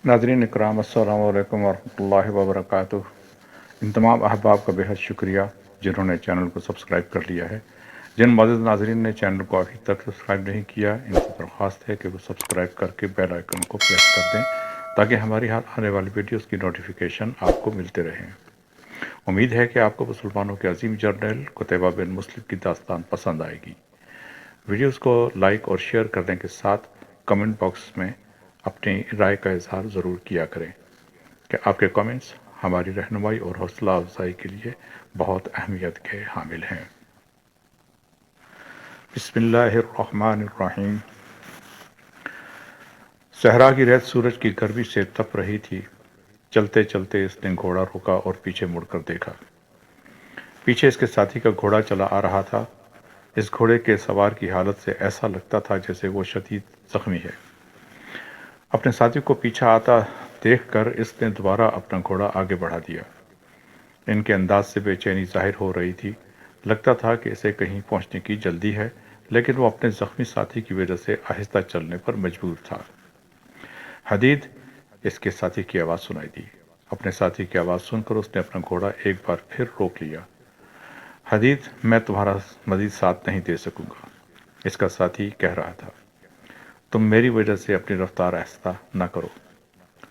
ناظرین اکرام، السلام علیکم ورحمۃ اللہ وبرکاتہ۔ ان تمام احباب کا بہت شکریہ جنہوں نے چینل کو سبسکرائب کر لیا ہے۔ جن معزز ناظرین نے چینل کو ابھی تک سبسکرائب نہیں کیا، ان سے درخواست ہے کہ وہ سبسکرائب کر کے بیل آئکن کو پریس کر دیں تاکہ ہماری آنے والی ویڈیوز کی نوٹیفیکیشن آپ کو ملتے رہیں۔ امید ہے کہ آپ کو مسلمانوں کے عظیم جرنیل قتیبہ بن مسلم کی داستان پسند آئے گی۔ ویڈیوز کو لائک اور شیئر کرنے کے ساتھ کمنٹ باکس میں اپنی رائے کا اظہار ضرور کیا کریں کہ آپ کے کمنٹس ہماری رہنمائی اور حوصلہ افزائی کے لیے بہت اہمیت کے حامل ہیں۔ بسم اللہ الرحمن الرحیم۔ صحرا کی ریت سورج کی گرمی سے تپ رہی تھی۔ چلتے چلتے اس نے گھوڑا روکا اور پیچھے مڑ کر دیکھا۔ پیچھے اس کے ساتھی کا گھوڑا چلا آ رہا تھا۔ اس گھوڑے کے سوار کی حالت سے ایسا لگتا تھا جیسے وہ شدید زخمی ہے۔ اپنے ساتھی کو پیچھا آتا دیکھ کر اس نے دوبارہ اپنا گھوڑا آگے بڑھا دیا۔ ان کے انداز سے بے چینی ظاہر ہو رہی تھی۔ لگتا تھا کہ اسے کہیں پہنچنے کی جلدی ہے، لیکن وہ اپنے زخمی ساتھی کی وجہ سے آہستہ چلنے پر مجبور تھا۔ حدید، اس کے ساتھی کی آواز سنائی دی۔ اپنے ساتھی کی آواز سن کر اس نے اپنا گھوڑا ایک بار پھر روک لیا۔ حدید، میں تمہارا مزید ساتھ نہیں دے سکوں گا، اس کا ساتھی کہہ رہا تھا۔ تم میری وجہ سے اپنی رفتار آہستہ نہ کرو۔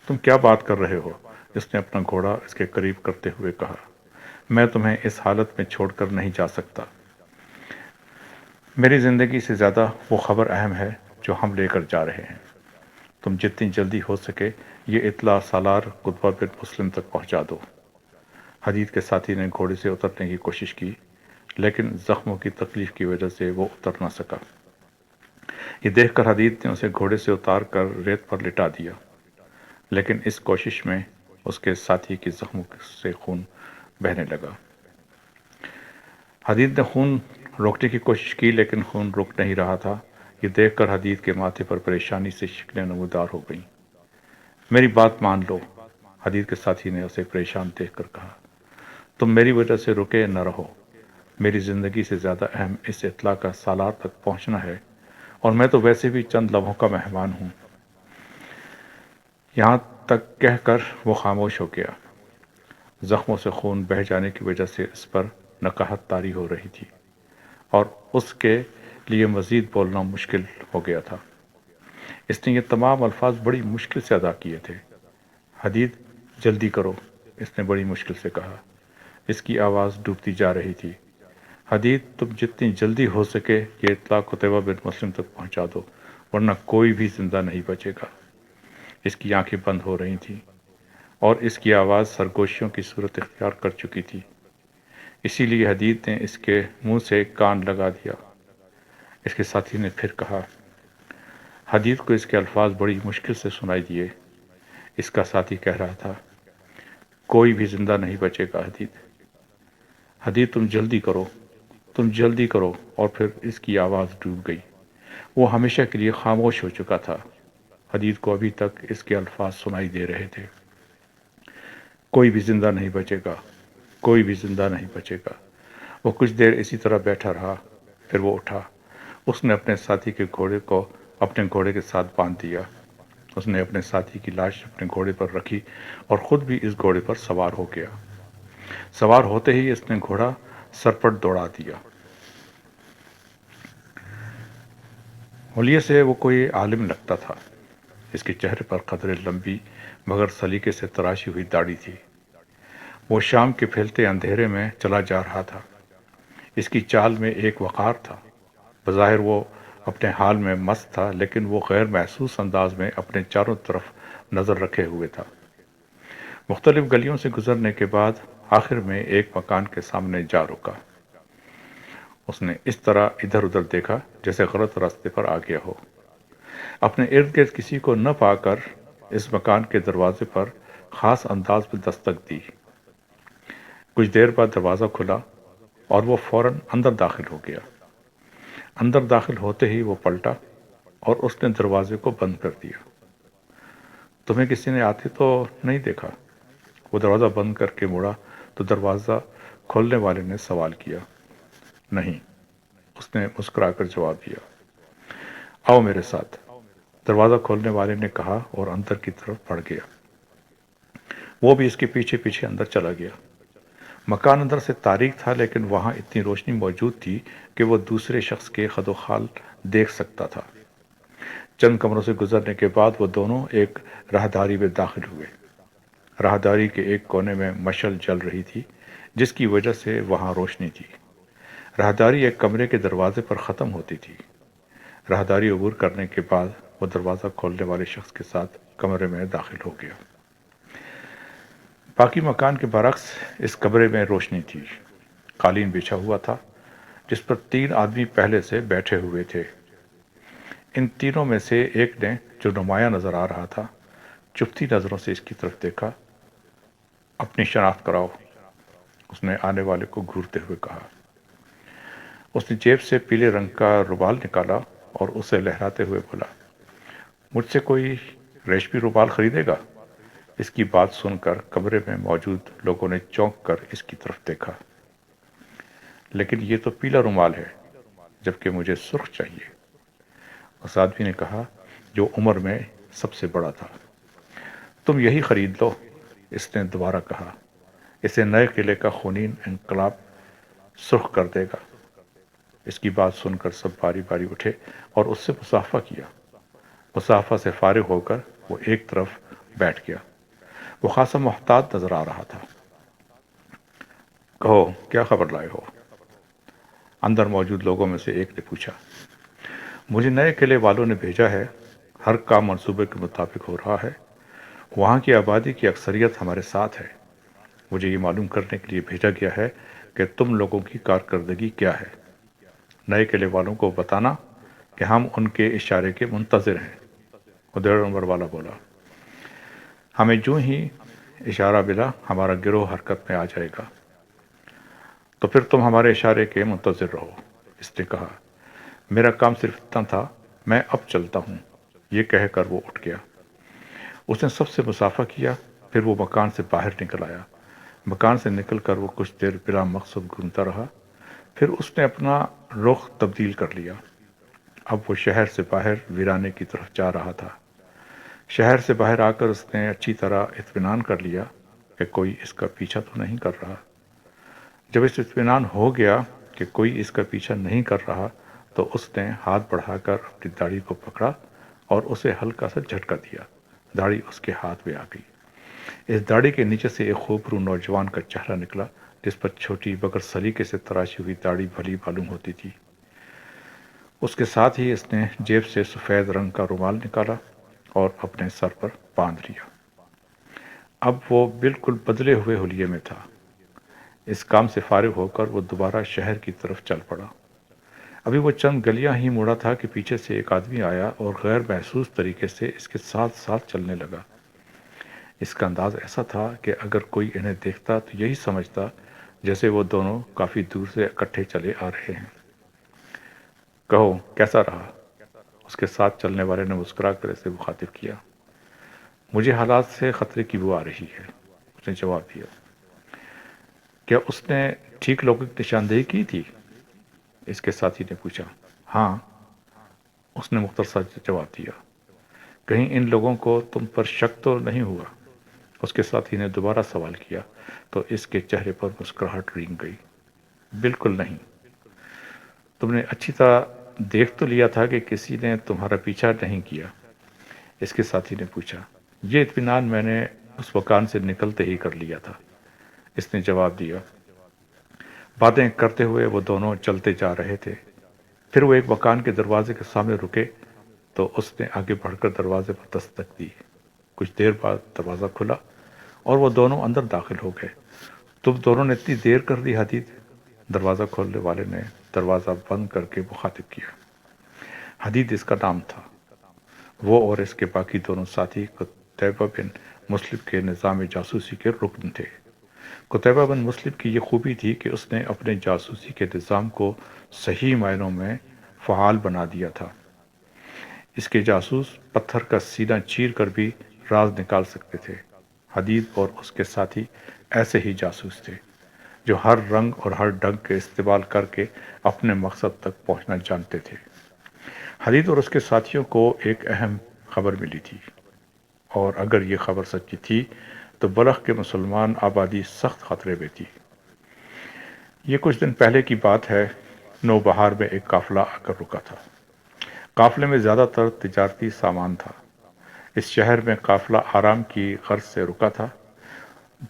تم کیا بات کر رہے ہو؟ اس نے اپنا گھوڑا اس کے قریب کرتے ہوئے کہا۔ میں تمہیں اس حالت میں چھوڑ کر نہیں جا سکتا۔ میری زندگی سے زیادہ وہ خبر اہم ہے جو ہم لے کر جا رہے ہیں۔ تم جتنی جلدی ہو سکے یہ اطلاع سالار قتبہ بن مسلم تک پہنچا دو۔ حدید کے ساتھی نے گھوڑے سے اترنے کی کوشش کی، لیکن زخموں کی تکلیف کی وجہ سے وہ اتر نہ سکا۔ یہ دیکھ کر حدید نے اسے گھوڑے سے اتار کر ریت پر لٹا دیا، لیکن اس کوشش میں اس کے ساتھی کے زخموں سے خون بہنے لگا۔ حدید نے خون روکنے کی کوشش کی، لیکن خون رک نہیں رہا تھا۔ یہ دیکھ کر حدید کے ماتھے پر پریشانی سے شکلیں نمودار ہو گئیں۔ میری بات مان لو، حدید کے ساتھی نے اسے پریشان دیکھ کر کہا۔ تم میری وجہ سے رکے نہ رہو۔ میری زندگی سے زیادہ اہم اس اطلاع کا سالار تک پہنچنا ہے، اور میں تو ویسے بھی چند لمحوں کا مہمان ہوں۔ یہاں تک کہہ کر وہ خاموش ہو گیا۔ زخموں سے خون بہہ جانے کی وجہ سے اس پر نقاہت طاری ہو رہی تھی، اور اس کے لیے مزید بولنا مشکل ہو گیا تھا۔ اس نے یہ تمام الفاظ بڑی مشکل سے ادا کیے تھے۔ حدید، جلدی کرو، اس نے بڑی مشکل سے کہا۔ اس کی آواز ڈوبتی جا رہی تھی۔ حدید، تم جتنی جلدی ہو سکے یہ اطلاع قتیبہ بن مسلم تک پہنچا دو، ورنہ کوئی بھی زندہ نہیں بچے گا۔ اس کی آنکھیں بند ہو رہی تھیں، اور اس کی آواز سرگوشیوں کی صورت اختیار کر چکی تھی۔ اسی لیے حدید نے اس کے منہ سے کان لگا دیا۔ اس کے ساتھی نے پھر کہا۔ حدید کو اس کے الفاظ بڑی مشکل سے سنائی دیے۔ اس کا ساتھی کہہ رہا تھا، کوئی بھی زندہ نہیں بچے گا حدید۔ حدید، تم جلدی کرو، تم جلدی کرو۔ اور پھر اس کی آواز ڈوب گئی۔ وہ ہمیشہ کے لیے خاموش ہو چکا تھا۔ حدید کو ابھی تک اس کے الفاظ سنائی دے رہے تھے، کوئی بھی زندہ نہیں بچے گا، کوئی بھی زندہ نہیں بچے گا۔ وہ کچھ دیر اسی طرح بیٹھا رہا، پھر وہ اٹھا۔ اس نے اپنے ساتھی کے گھوڑے کو اپنے گھوڑے کے ساتھ باندھ دیا۔ اس نے اپنے ساتھی کی لاش اپنے گھوڑے پر رکھی اور خود بھی اس گھوڑے پر سوار ہو گیا۔ سوار ہوتے ہی اس نے گھوڑا سرپٹ دوڑا دیا۔ حلیے سے وہ کوئی عالم لگتا تھا۔ اس کے چہرے پر قدرے لمبی مگر سلیقے سے تراشی ہوئی داڑھی تھی۔ وہ شام کے پھیلتے اندھیرے میں چلا جا رہا تھا۔ اس کی چال میں ایک وقار تھا۔ بظاہر وہ اپنے حال میں مست تھا، لیکن وہ غیر محسوس انداز میں اپنے چاروں طرف نظر رکھے ہوئے تھا۔ مختلف گلیوں سے گزرنے کے بعد آخر میں ایک مکان کے سامنے جا رکا۔ اس نے اس طرح ادھر ادھر دیکھا جیسے غلط راستے پر آ گیا ہو۔ اپنے ارد گرد کسی کو نہ پا کر اس مکان کے دروازے پر خاص انداز میں دستک دی۔ کچھ دیر بعد دروازہ کھلا اور وہ فوراً اندر داخل ہو گیا۔ اندر داخل ہوتے ہی وہ پلٹا اور اس نے دروازے کو بند کر دیا۔ تمہیں کسی نے آتے تو نہیں دیکھا؟ وہ دروازہ بند کر کے مڑا تو دروازہ کھولنے والے نے سوال کیا۔ نہیں، اس نے مسکرا کر جواب دیا۔ آؤ میرے ساتھ۔ دروازہ کھولنے والے نے کہا اور اندر کی طرف بڑھ گیا۔ وہ بھی اس کے پیچھے پیچھے اندر چلا گیا۔ مکان اندر سے تاریک تھا، لیکن وہاں اتنی روشنی موجود تھی کہ وہ دوسرے شخص کے خد و خال دیکھ سکتا تھا۔ چند کمروں سے گزرنے کے بعد وہ دونوں ایک راہداری میں داخل ہوئے۔ راہداری کے ایک کونے میں مشعل جل رہی تھی، جس کی وجہ سے وہاں روشنی تھی۔ راہداری ایک کمرے کے دروازے پر ختم ہوتی تھی۔ راہداری عبور کرنے کے بعد وہ دروازہ کھولنے والے شخص کے ساتھ کمرے میں داخل ہو گیا۔ باقی مکان کے برعکس اس کمرے میں روشنی تھی۔ قالین بچھا ہوا تھا، جس پر 3 آدمی پہلے سے بیٹھے ہوئے تھے۔ ان تینوں میں سے ایک نے، جو نمایاں نظر آ رہا تھا، چپتی نظروں سے اس کی طرف دیکھا۔ اپنی شناخت کراؤ، اس نے آنے والے کو گھورتے ہوئے کہا۔ اس نے جیب سے پیلے رنگ کا رومال نکالا اور اسے لہراتے ہوئے بولا، مجھ سے کوئی ریشمی رومال خریدے گا؟ اس کی بات سن کر کمرے میں موجود لوگوں نے چونک کر اس کی طرف دیکھا۔ لیکن یہ تو پیلا رومال ہے، جبکہ مجھے سرخ چاہیے، اس آدمی نے کہا، جو عمر میں سب سے بڑا تھا۔ تم یہی خرید لو، اس نے دوبارہ کہا، اسے نئے قلعے کا خونین انقلاب سرخ کر دے گا۔ اس کی بات سن کر سب باری باری اٹھے اور اس سے مصافحہ کیا۔ مصافحہ سے فارغ ہو کر وہ ایک طرف بیٹھ گیا۔ وہ خاصا محتاط نظر آ رہا تھا۔ کہو، کیا خبر لائے ہو؟ اندر موجود لوگوں میں سے ایک نے پوچھا۔ مجھے نئے قلعے والوں نے بھیجا ہے، ہر کام منصوبے کے مطابق ہو رہا ہے، وہاں کی آبادی کی اکثریت ہمارے ساتھ ہے۔ مجھے یہ معلوم کرنے کے لیے بھیجا گیا ہے کہ تم لوگوں کی کارکردگی کیا ہے۔ نئے قلعے والوں کو بتانا کہ ہم ان کے اشارے کے منتظر ہیں۔ ادھر عمر والا بولا، ہمیں جو ہی اشارہ ملا ہمارا گروہ حرکت میں آ جائے گا۔ تو پھر تم ہمارے اشارے کے منتظر رہو، اس نے کہا۔ میرا کام صرف اتنا تھا، میں اب چلتا ہوں، یہ کہہ کر وہ اٹھ گیا۔ اس نے سب سے مصافحہ کیا، پھر وہ مکان سے باہر نکل آیا۔ مکان سے نکل کر وہ کچھ دیر بلا مقصد گھومتا رہا، پھر اس نے اپنا رخ تبدیل کر لیا۔ اب وہ شہر سے باہر ویرانے کی طرف جا رہا تھا۔ شہر سے باہر آ کر اس نے اچھی طرح اطمینان کر لیا کہ کوئی اس کا پیچھا تو نہیں کر رہا۔ جب اس اطمینان ہو گیا کہ کوئی اس کا پیچھا نہیں کر رہا، تو اس نے ہاتھ بڑھا کر اپنی داڑھی کو پکڑا اور اسے ہلکا سا جھٹکا دیا۔ داڑھی اس کے ہاتھ میں آ گئی۔ اس داڑھی کے نیچے سے ایک خوبرو نوجوان کا چہرہ نکلا، جس پر چھوٹی مگر سلیقے سے تراشی ہوئی داڑھی بھلی معلوم ہوتی تھی۔ اس کے ساتھ ہی اس نے جیب سے سفید رنگ کا رومال نکالا اور اپنے سر پر باندھ لیا۔ اب وہ بالکل بدلے ہوئے حلیے میں تھا۔ اس کام سے فارغ ہو کر وہ دوبارہ شہر کی طرف چل پڑا۔ ابھی وہ چند گلیاں ہی مڑا تھا کہ پیچھے سے ایک آدمی آیا اور غیر محسوس طریقے سے اس کے ساتھ ساتھ چلنے لگا۔ اس کا انداز ایسا تھا کہ اگر کوئی انہیں دیکھتا تو یہی سمجھتا جیسے وہ دونوں کافی دور سے اکٹھے چلے آ رہے ہیں۔ کہو، کیسا رہا؟ اس کے ساتھ چلنے والے نے مسکرا کر اسے مخاطب کیا۔ مجھے حالات سے خطرے کی بو آ رہی ہے، اس نے جواب دیا۔ کیا اس نے ٹھیک لوگوں کی نشاندہی کی تھی؟ اس کے ساتھی نے پوچھا۔ ہاں، اس نے مختصر جواب دیا۔ کہیں ان لوگوں کو تم پر شک تو نہیں ہوا؟ اس کے ساتھی نے دوبارہ سوال کیا تو اس کے چہرے پر مسکراہٹ رنگ گئی۔ بالکل نہیں۔ تم نے اچھی طرح دیکھ تو لیا تھا کہ کسی نے تمہارا پیچھا نہیں کیا؟ اس کے ساتھی نے پوچھا۔ یہ اطمینان میں نے اس مکان سے نکلتے ہی کر لیا تھا، اس نے جواب دیا۔ باتیں کرتے ہوئے وہ دونوں چلتے جا رہے تھے۔ پھر وہ ایک مکان کے دروازے کے سامنے رکے تو اس نے آگے بڑھ کر دروازے پر دستک دی۔ کچھ دیر بعد دروازہ کھلا اور وہ دونوں اندر داخل ہو گئے۔ تم دونوں نے اتنی دیر کر دی حدید، دروازہ کھولنے والے نے دروازہ بند کر کے مخاطب کیا۔ حدید اس کا نام تھا۔ وہ اور اس کے باقی دونوں ساتھی قتیبہ بن مسلم کے نظام جاسوسی کے رکن تھے۔ قتیبہ بن مسلم کی یہ خوبی تھی کہ اس نے اپنے جاسوسی کے نظام کو صحیح معنوں میں فعال بنا دیا تھا۔ اس کے جاسوس پتھر کا سینہ چیر کر بھی راز نکال سکتے تھے۔ حدید اور اس کے ساتھی ایسے ہی جاسوس تھے، جو ہر رنگ اور ہر ڈھنگ کے استعمال کر کے اپنے مقصد تک پہنچنا جانتے تھے۔ حدید اور اس کے ساتھیوں کو ایک اہم خبر ملی تھی، اور اگر یہ خبر سچی تھی تو بلخ کے مسلمان آبادی سخت خطرے میں تھی۔ یہ کچھ دن پہلے کی بات ہے۔ نوبہار میں ایک قافلہ آ کر رکا تھا۔ قافلے میں زیادہ تر تجارتی سامان تھا۔ اس شہر میں قافلہ آرام کی غرض سے رکا تھا۔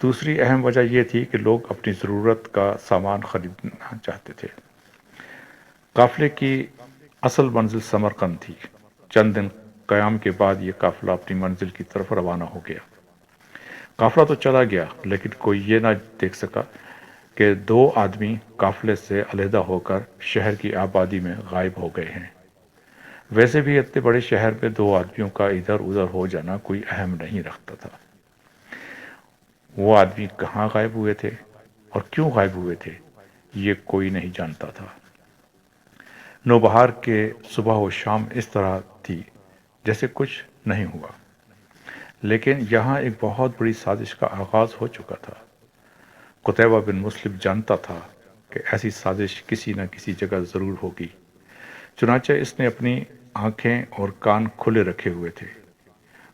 دوسری اہم وجہ یہ تھی کہ لوگ اپنی ضرورت کا سامان خریدنا چاہتے تھے۔ قافلے کی اصل منزل سمرقند تھی۔ چند دن قیام کے بعد یہ قافلہ اپنی منزل کی طرف روانہ ہو گیا۔ قافلہ تو چلا گیا، لیکن کوئی یہ نہ دیکھ سکا کہ دو آدمی قافلے سے علیحدہ ہو کر شہر کی آبادی میں غائب ہو گئے ہیں۔ ویسے بھی اتنے بڑے شہر میں دو آدمیوں کا ادھر ادھر ہو جانا کوئی اہم نہیں رکھتا تھا۔ وہ آدمی کہاں غائب ہوئے تھے اور کیوں غائب ہوئے تھے، یہ کوئی نہیں جانتا تھا۔ نوبہار کے صبح و شام اس طرح تھی جیسے کچھ نہیں ہوا، لیکن یہاں ایک بہت بڑی سازش کا آغاز ہو چکا تھا۔ قتیبہ بن مسلم جانتا تھا کہ ایسی سازش کسی نہ کسی جگہ ضرور ہوگی، چنانچہ اس نے اپنی آنکھیں اور کان کھلے رکھے ہوئے تھے۔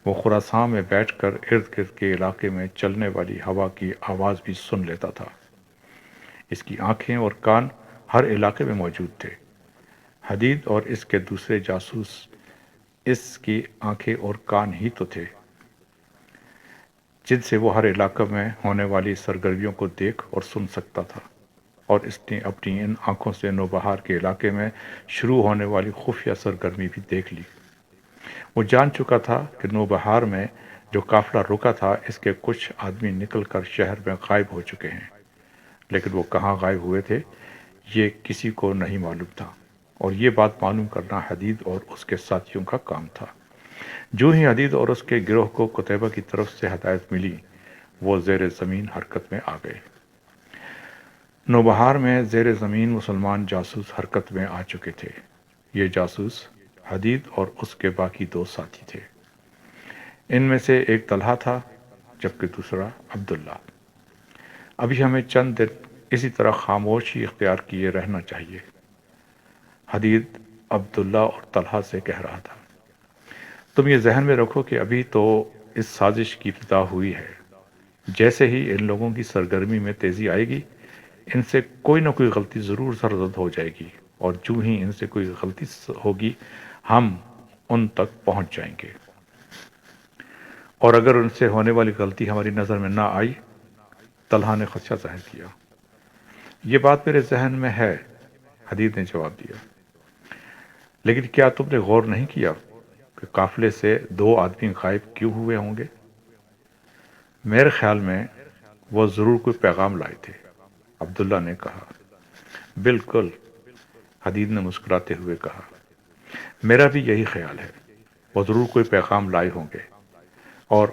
وہ خراسان میں بیٹھ کر ارد گرد کے علاقے میں چلنے والی ہوا کی آواز بھی سن لیتا تھا۔ اس کی آنکھیں اور کان ہر علاقے میں موجود تھے۔ حدید اور اس کے دوسرے جاسوس اس کی آنکھیں اور کان ہی تو تھے، جن سے وہ ہر علاقے میں ہونے والی سرگرمیوں کو دیکھ اور سن سکتا تھا، اور اس نے اپنی ان آنکھوں سے نوبہار کے علاقے میں شروع ہونے والی خفیہ سرگرمی بھی دیکھ لی۔ وہ جان چکا تھا کہ نوبہار میں جو قافلہ رکا تھا اس کے کچھ آدمی نکل کر شہر میں غائب ہو چکے ہیں، لیکن وہ کہاں غائب ہوئے تھے یہ کسی کو نہیں معلوم تھا، اور یہ بات معلوم کرنا حدید اور اس کے ساتھیوں کا کام تھا۔ جو ہی حدید اور اس کے گروہ کو قتیبہ کی طرف سے ہدایت ملی، وہ زیر زمین حرکت میں آ گئے۔ نوبہار میں زیر زمین مسلمان جاسوس حرکت میں آ چکے تھے۔ یہ جاسوس حدید اور اس کے باقی دو ساتھی تھے۔ ان میں سے ایک طلحہ تھا، جبکہ دوسرا عبداللہ۔ ابھی ہمیں چند دن اسی طرح خاموشی اختیار کیے رہنا چاہیے، حدید عبداللہ اور طلحہ سے کہہ رہا تھا۔ تم یہ ذہن میں رکھو کہ ابھی تو اس سازش کی ابتدا ہوئی ہے۔ جیسے ہی ان لوگوں کی سرگرمی میں تیزی آئے گی، ان سے کوئی نہ کوئی غلطی ضرور سرزد ہو جائے گی، اور جو ہی ان سے کوئی غلطی ہوگی ہم ان تک پہنچ جائیں گے، اور اگر ان سے ہونے والی غلطی ہماری نظر میں نہ آئی، طلحہ نے خدشہ ظاہر کیا۔ یہ بات میرے ذہن میں ہے، حدید نے جواب دیا، لیکن کیا تم نے غور نہیں کیا کہ قافلے سے دو آدمی غائب کیوں ہوئے ہوں گے؟ میرے خیال میں وہ ضرور کوئی پیغام لائے تھے، عبداللہ نے کہا۔ بالکل، حدید نے مسکراتے ہوئے کہا، میرا بھی یہی خیال ہے۔ وہ ضرور کوئی پیغام لائے ہوں گے، اور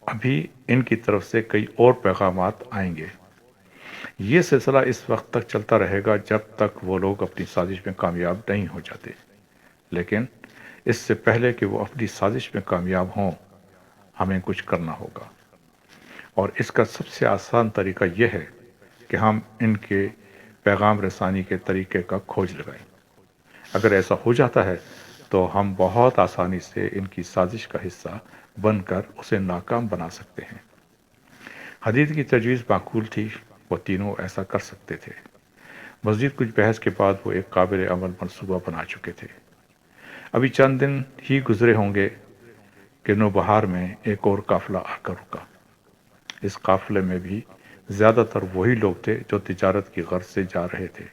ابھی ان کی طرف سے کئی اور پیغامات آئیں گے۔ یہ سلسلہ اس وقت تک چلتا رہے گا جب تک وہ لوگ اپنی سازش میں کامیاب نہیں ہو جاتے، لیکن اس سے پہلے کہ وہ اپنی سازش میں کامیاب ہوں، ہمیں کچھ کرنا ہوگا، اور اس کا سب سے آسان طریقہ یہ ہے کہ ہم ان کے پیغام رسانی کے طریقے کا کھوج لگائیں۔ اگر ایسا ہو جاتا ہے تو ہم بہت آسانی سے ان کی سازش کا حصہ بن کر اسے ناکام بنا سکتے ہیں۔ حدید کی تجویز معقول تھی، وہ تینوں ایسا کر سکتے تھے۔ مزید کچھ بحث کے بعد وہ ایک قابل عمل منصوبہ بنا چکے تھے۔ ابھی چند دن ہی گزرے ہوں گے کہ نوبہار میں ایک اور قافلہ آ کر رکا۔ اس قافلے میں بھی زیادہ تر وہی لوگ تھے جو تجارت کی غرض سے جا رہے تھے،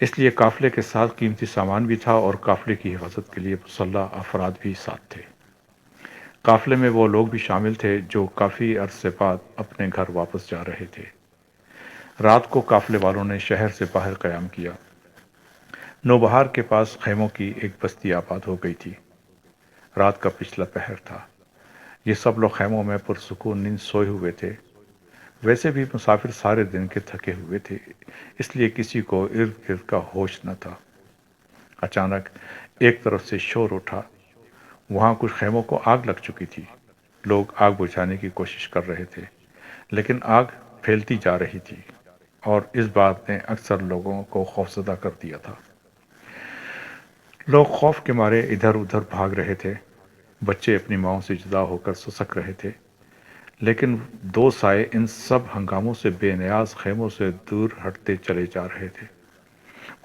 اس لیے قافلے کے ساتھ قیمتی سامان بھی تھا، اور قافلے کی حفاظت کے لیے مسلح افراد بھی ساتھ تھے۔ قافلے میں وہ لوگ بھی شامل تھے جو کافی عرصے بعد اپنے گھر واپس جا رہے تھے۔ رات کو قافلے والوں نے شہر سے باہر قیام کیا۔ نوبہار کے پاس خیموں کی ایک بستی آباد ہو گئی تھی۔ رات کا پچھلا پہر تھا۔ یہ سب لوگ خیموں میں پرسکون نیند سوئے ہوئے تھے۔ ویسے بھی مسافر سارے دن کے تھکے ہوئے تھے، اس لیے کسی کو ارد گرد کا ہوش نہ تھا۔ اچانک ایک طرف سے شور اٹھا۔ وہاں کچھ خیموں کو آگ لگ چکی تھی۔ لوگ آگ بجھانے کی کوشش کر رہے تھے، لیکن آگ پھیلتی جا رہی تھی، اور اس بات نے اکثر لوگوں کو خوفزدہ کر دیا تھا۔ لوگ خوف کے مارے ادھر ادھر بھاگ رہے تھے۔ بچے اپنی ماؤں سے جدا ہو کر سسک رہے تھے، لیکن دو سائے ان سب ہنگاموں سے بے نیاز خیموں سے دور ہٹتے چلے جا رہے تھے۔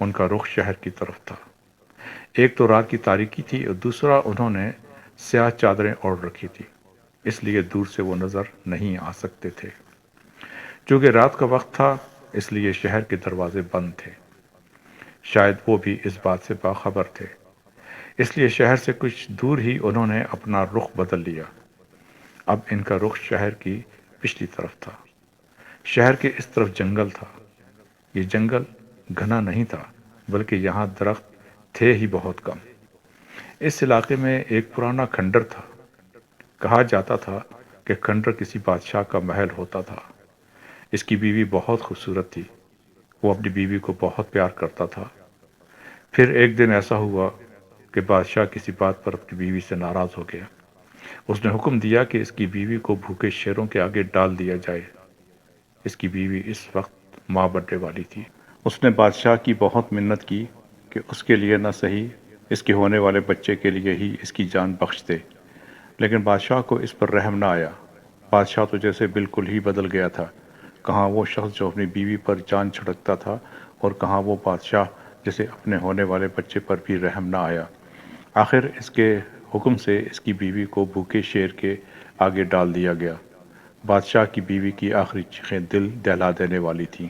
ان کا رخ شہر کی طرف تھا۔ ایک تو رات کی تاریکی تھی اور دوسرا انہوں نے سیاہ چادریں اوڑھ رکھی تھی، اس لیے دور سے وہ نظر نہیں آ سکتے تھے۔ چونکہ رات کا وقت تھا اس لیے شہر کے دروازے بند تھے۔ شاید وہ بھی اس بات سے باخبر تھے، اس لیے شہر سے کچھ دور ہی انہوں نے اپنا رخ بدل لیا۔ اب ان کا رخ شہر کی پچھلی طرف تھا۔ شہر کے اس طرف جنگل تھا۔ یہ جنگل گھنا نہیں تھا، بلکہ یہاں درخت تھے ہی بہت کم۔ اس علاقے میں ایک پرانا کھنڈر تھا۔ کہا جاتا تھا کہ کھنڈر کسی بادشاہ کا محل ہوتا تھا۔ اس کی بیوی بہت خوبصورت تھی۔ وہ اپنی بیوی کو بہت پیار کرتا تھا۔ پھر ایک دن ایسا ہوا کہ بادشاہ کسی بات پر اپنی بیوی سے ناراض ہو گیا۔ اس نے حکم دیا کہ اس کی بیوی کو بھوکے شیروں کے آگے ڈال دیا جائے۔ اس کی بیوی اس وقت ماں بننے والی تھی۔ اس نے بادشاہ کی بہت منت کی کہ اس کے لیے نہ صحیح اس کے ہونے والے بچے کے لیے ہی اس کی جان بخش دے، لیکن بادشاہ کو اس پر رحم نہ آیا۔ بادشاہ تو جیسے بالکل ہی بدل گیا تھا۔ کہاں وہ شخص جو اپنی بیوی پر جان چھڑکتا تھا، اور کہاں وہ بادشاہ جسے اپنے ہونے والے بچے پر بھی رحم نہ آیا۔ آخر اس کے حکم سے اس کی بیوی کو بھوکے شیر کے آگے ڈال دیا گیا۔ بادشاہ کی بیوی کی آخری چیخیں دل دہلا دینے والی تھیں۔